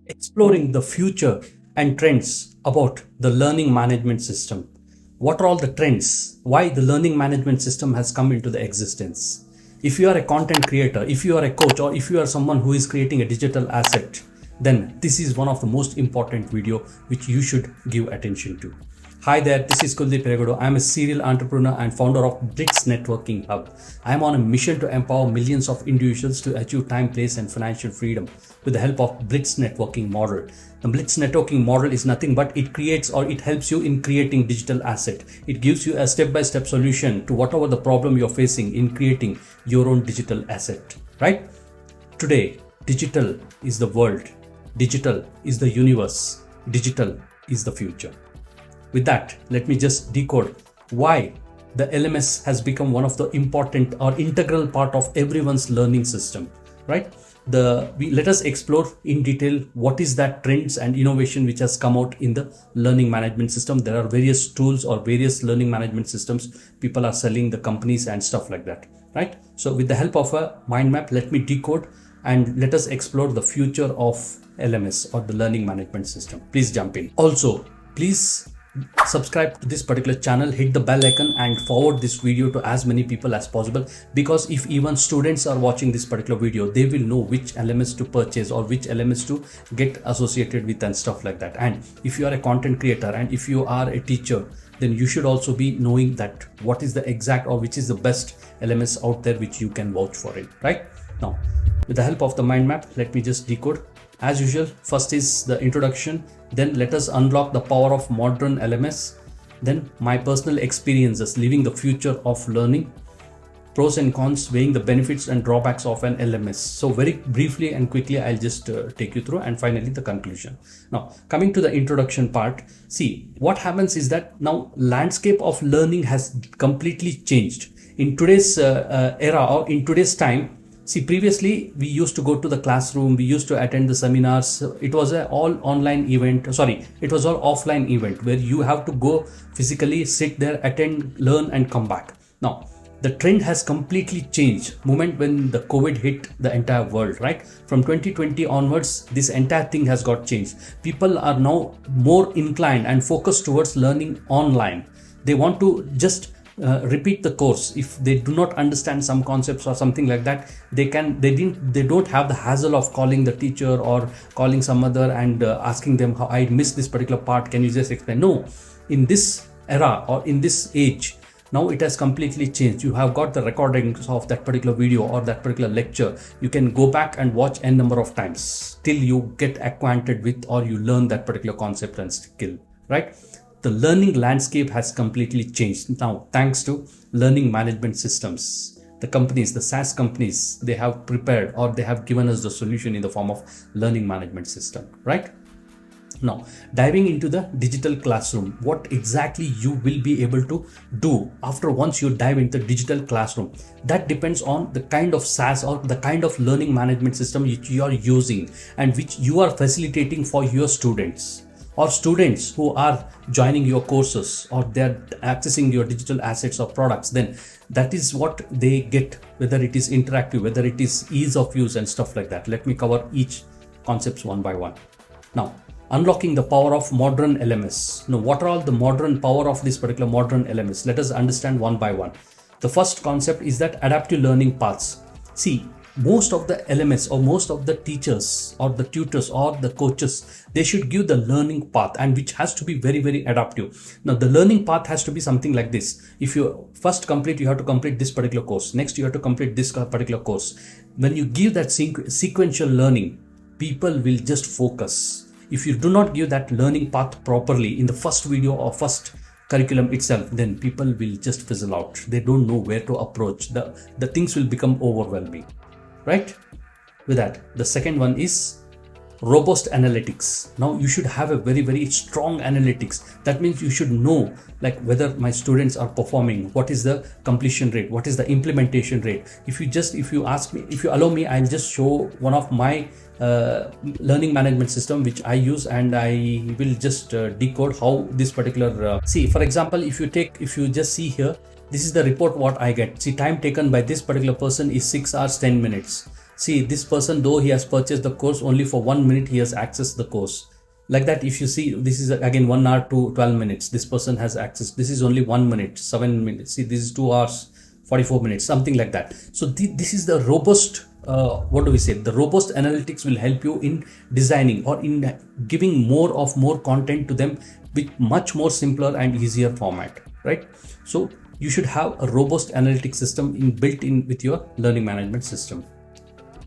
exploring the future and trends about the learning management system. What are all the trends? Why the learning management system has come into the existence? If you are a content creator, if you are a coach, or if you are someone who is creating a digital asset, then this is one of the most important video which you should give attention to. Hi there, this is Kuldeep Eregodu. I am a serial entrepreneur and founder of Blitz Networking Hub. I am on a mission to empower millions of individuals to achieve time, place, and financial freedom with the help of Blitz Networking model. The Blitz Networking model is nothing but it creates or it helps you in creating digital asset. It gives you a step-by-step solution to whatever the problem you're facing in creating your own digital asset, right? Today, digital is the world. Digital is the universe. Digital is the future. With that, let me just decode why the LMS has become one of the important or integral part of everyone's learning system, right? Let us explore in detail what is that trends and innovation which has come out in the learning management system. There are various tools or various learning management systems people are selling, the companies and stuff like that, right? So with the help of a mind map, let me decode and let us explore the future of LMS or the learning management system. Please jump in. Also, please subscribe to this particular channel, hit the bell icon and forward this video to as many people as possible, because if even students are watching this particular video, they will know which LMS to purchase or which LMS to get associated with and stuff like that. And if you are a content creator and if you are a teacher, then you should also be knowing that what is the exact or which is the best LMS out there which you can vouch for it, right? Now, with the help of the mind map, let me just decode. As usual, first is the introduction, then let us unlock the power of modern LMS, then my personal experiences living the future of learning, pros and cons, weighing the benefits and drawbacks of an LMS. So very briefly and quickly, I'll just take you through, and finally the conclusion. Now, coming to the introduction part, see what happens is that now landscape of learning has completely changed in today's era or in today's time. See, previously we used to go to the classroom, we used to attend the seminars. It was an all online event. Sorry, it was all offline event where you have to go physically, sit there, attend, learn and come back. Now, the trend has completely changed moment when the COVID hit the entire world, right? From 2020 onwards, this entire thing has got changed. People are now more inclined and focused towards learning online. They want to just repeat the course. If they do not understand some concepts or something like that, they don't have the hassle of calling the teacher or calling some other and asking them, how I missed this particular part, can you just explain? No, in this era or in this age, now it has completely changed. You have got the recordings of that particular video or that particular lecture. You can go back and watch n number of times till you get acquainted with or you learn that particular concept and skill, right? The learning landscape has completely changed now thanks to learning management systems. The companies, the SaaS companies, they have prepared or they have given us the solution in the form of learning management system, right? Now, diving into the digital classroom, what exactly you will be able to do after once you dive into the digital classroom, that depends on the kind of SaaS or the kind of learning management system which you are using and which you are facilitating for your students, or students who are joining your courses or they're accessing your digital assets or products. Then that is what they get, whether it is interactive, whether it is ease of use and stuff like that. Let me cover each concepts one by one. Now, unlocking the power of modern LMS. Now, what are all the modern power of this particular modern LMS? Let us understand one by one. The first concept is that adaptive learning paths. See, most of the LMS or most of the teachers or the tutors or the coaches, they should give the learning path, and which has to be very, very adaptive. Now, the learning path has to be something like this. If you first complete, you have to complete this particular course. Next, you have to complete this particular course. When you give that sequential learning, people will just focus. If you do not give that learning path properly in the first video or first curriculum itself, then people will just fizzle out. They don't know where to approach. The things will become overwhelming. Right? With that, the second one is robust analytics. Now you should have a very, very strong analytics. That means you should know like whether my students are performing, what is the completion rate, what is the implementation rate. If you allow me, I'll just show one of my learning management system which I use, and I will just decode how this particular see, for example, if you just see here, this is the report what I get. See, time taken by this particular person is 6 hours 10 minutes. See, this person, though he has purchased the course, only for 1 minute he has accessed the course. Like that, if you see, this is again 1 hour to 12 minutes. This person has access. This is only 1 minute, 7 minutes. See, this is 2 hours, 44 minutes, something like that. So this is the robust, what do we say? The robust analytics will help you in designing or in giving more content to them with much more simpler and easier format, right? So you should have a robust analytics system built in with your learning management system.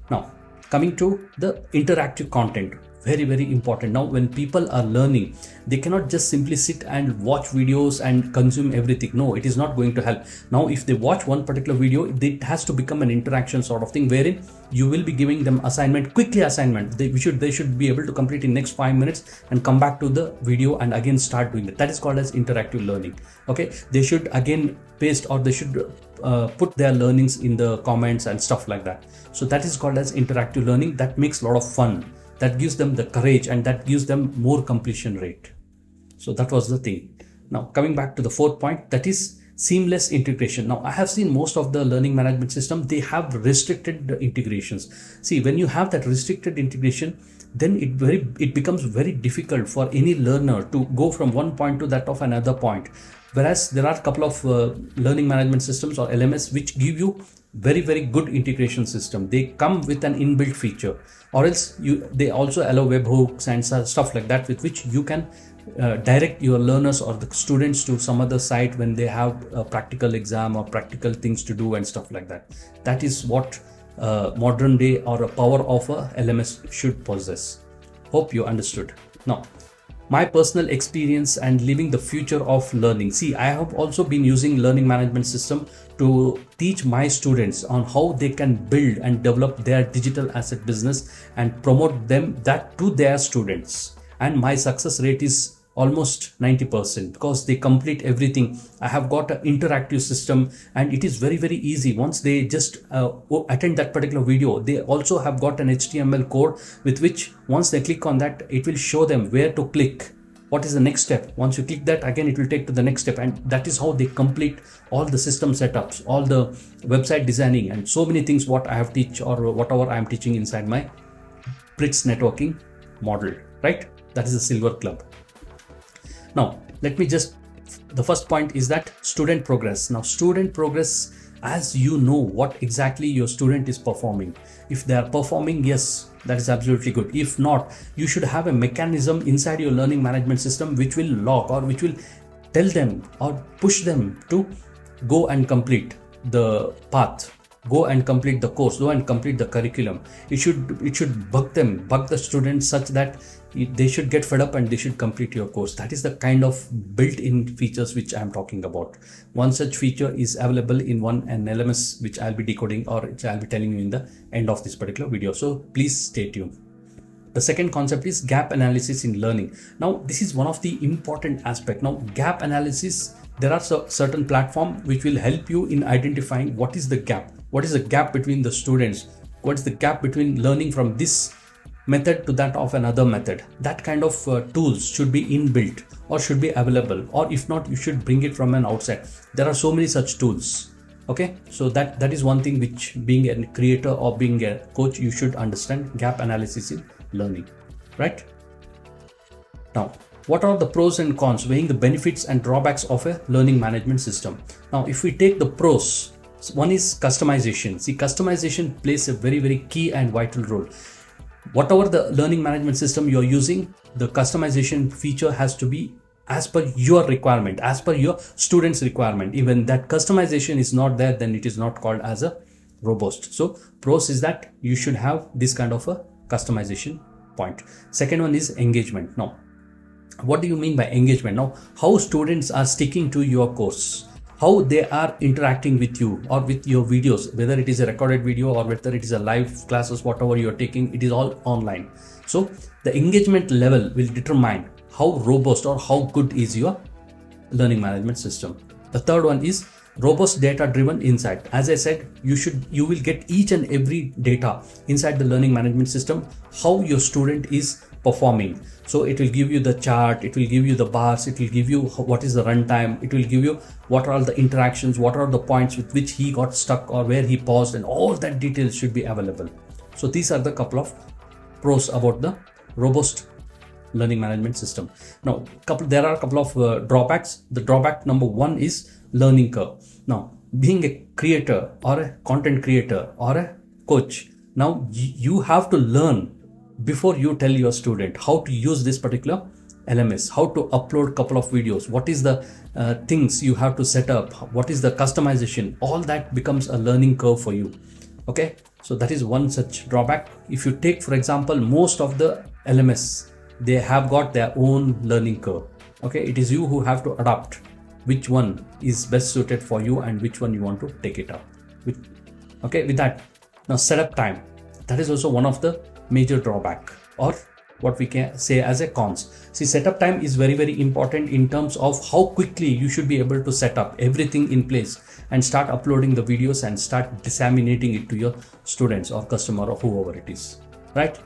Now, coming to the interactive content, very important. Now, when people are learning, they cannot just simply sit and watch videos and consume everything. No, it is not going to help. Now, if they watch one particular video, it has to become an interaction sort of thing, wherein you will be giving them quickly assignment. They should be able to complete in next 5 minutes and come back to the video and again start doing it. That is called as interactive learning. Okay, they should again paste, or they should put their learnings in the comments and stuff like that. So that is called as interactive learning. That makes a lot of fun. That gives them the courage, and that gives them more completion rate. So that was the thing. Now, coming back to the fourth point, that is seamless integration. Now, I have seen most of the learning management system, they have restricted integrations. See, when you have that restricted integration, then it becomes very difficult for any learner to go from one point to that of another point. Whereas there are a couple of learning management systems or LMS which give you very good integration system. They come with an inbuilt feature, or else they also allow webhooks and stuff like that, with which you can direct your learners or the students to some other site when they have a practical exam or practical things to do and stuff like that. That is what modern day or a power of a LMS should possess. Hope you understood. Now, my personal experience and living the future of learning. See, I have also been using learning management system to teach my students on how they can build and develop their digital asset business and promote them that to their students. And my success rate is almost 90% because they complete everything. I have got an interactive system, and it is very easy. Once they just attend that particular video, they also have got an HTML code with which once they click on that, it will show them where to click. What is the next step? Once you click that, again it will take to the next step, and that is how they complete all the system setups, all the website designing, and so many things what I have teach or whatever I am teaching inside my Blitz networking model, right? That is the silver club. Now, let me the first point is that student progress. Now, student progress, as you know what exactly your student is performing. If they are performing, yes, that is absolutely good. If not, you should have a mechanism inside your learning management system which will log or which will tell them or push them to go and complete the path, go and complete the course, go and complete the curriculum. It should bug the students such that they should get fed up and they should complete your course. That is the kind of built-in features which I am talking about. One such feature is available in an LMS which I'll be decoding, or which I'll be telling you in the end of this particular video. So please stay tuned. The second concept is gap analysis in learning. Now, this is one of the important aspects. Now, gap analysis, there are certain platforms which will help you in identifying what is the gap. What is the gap between the students? What is the gap between learning from this method to that of another method? That kind of tools should be inbuilt or should be available, or if not, you should bring it from an outside. There are so many such tools. Okay, so that is one thing which, being a creator or being a coach, you should understand gap analysis in learning, right? Now, what are the pros and cons, weighing the benefits and drawbacks of a learning management system? Now, if we take the pros, one is customization. See, customization plays a very key and vital role. Whatever the learning management system you're using, the customization feature has to be as per your requirement, as per your student's requirement. Even that customization is not there, then it is not called as a robust. So pros is that you should have this kind of a customization point. Second one is engagement. Now, what do you mean by engagement? Now, how students are sticking to your course, how they are interacting with you or with your videos, whether it is a recorded video or whether it is a live classes, whatever you're taking, it is all online. So the engagement level will determine how robust or how good is your learning management system. The third one is robust data driven insight. As I said, you will get each and every data inside the learning management system, how your student is performing. So it will give you the chart, it will give you the bars, it will give you what is the runtime, it will give you what are all the interactions, what are the points with which he got stuck or where he paused, and all that details should be available. So these are the couple of pros about the robust learning management system. Now, there are a couple of drawbacks. The drawback number one is learning curve. Now, being a creator or a content creator or a coach, now you have to learn before you tell your student how to use this particular LMS, how to upload a couple of videos, what is the things you have to set up, what is the customization, all that becomes a learning curve for you. Okay, so that is one such drawback. If you take, for example, most of the LMS, they have got their own learning curve. Okay, it is you who have to adapt which one is best suited for you and which one you want to take it up with. Okay, with that, now setup time, that is also one of the major drawback, or what we can say as a cons. See, setup time is very, very important in terms of how quickly you should be able to set up everything in place and start uploading the videos and start disseminating it to your students or customer or whoever it is, right?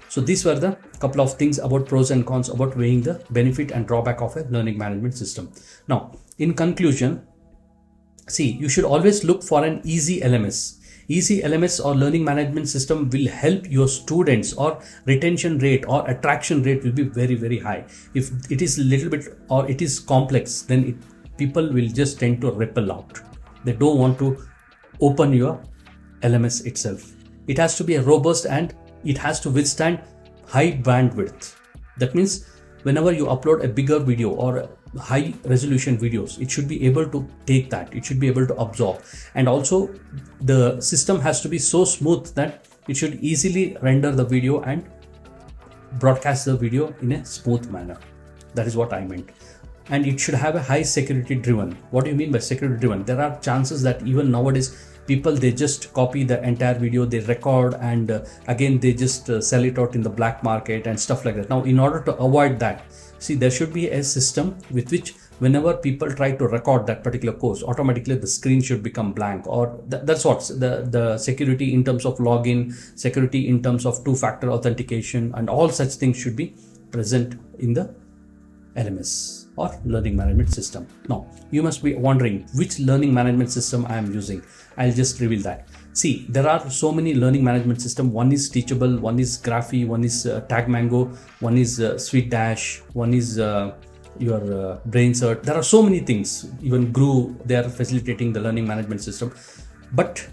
So these were the couple of things about pros and cons about weighing the benefit and drawback of a learning management system. Now, in conclusion, see, you should always look for an easy LMS. Easy LMS or learning management system will help your students, or retention rate or attraction rate will be very, very high. If it is a little bit or it is complex, then people will just tend to repel out. They don't want to open your LMS itself. It has to be a robust and it has to withstand high bandwidth. That means whenever you upload a bigger video or high resolution videos, it should be able to take that, it should be able to absorb. And also the system has to be so smooth that it should easily render the video and broadcast the video in a smooth manner. That is what I meant. And it should have a high security driven. What do you mean by security driven? There are chances that even nowadays people, they just copy the entire video, they record, and again they just sell it out in the black market and stuff like that. Now, in order to avoid that, see, there should be a system with which whenever people try to record that particular course, automatically the screen should become blank, or that's what the security in terms of login, security in terms of two-factor authentication, and all such things should be present in the LMS or learning management system. Now, you must be wondering which learning management system I am using. I'll just reveal that. See, there are so many learning management system. One is Teachable, one is Graphy, one is TagMango, one is Sweet Dash, one is your BrainCert. There are so many things. Even Gru, they are facilitating the learning management system. But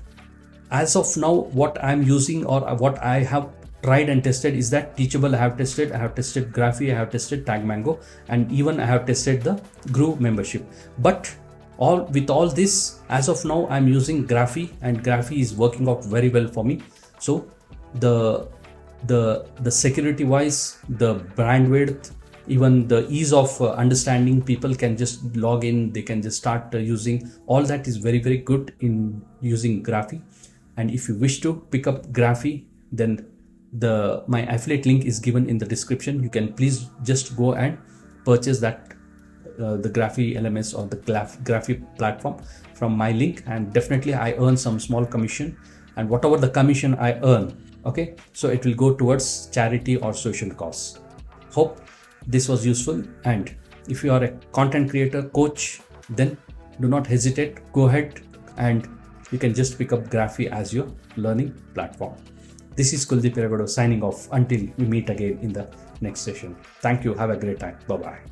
as of now, what I'm using or what I have tried and tested is that Teachable I have tested Graphy, I have tested TagMango, and even I have tested the Gru membership. But with all this, as of now, I'm using Graphy, and Graphy is working out very well for me. So the security wise, the bandwidth, even the ease of understanding, people can just log in, they can just start using, all that is very, very good in using Graphy. And if you wish to pick up Graphy, then my affiliate link is given in the description. You can please just go and purchase that the Graphy LMS or the Graphy platform from my link, and definitely I earn some small commission, and whatever the commission I earn, okay, so it will go towards charity or social cause. Hope this was useful, and if you are a content creator, coach, then do not hesitate, go ahead and you can just pick up Graphy as your learning platform. This is Kuldeep Eregodu signing off until we meet again in the next session. Thank you. Have a great time. Bye-bye.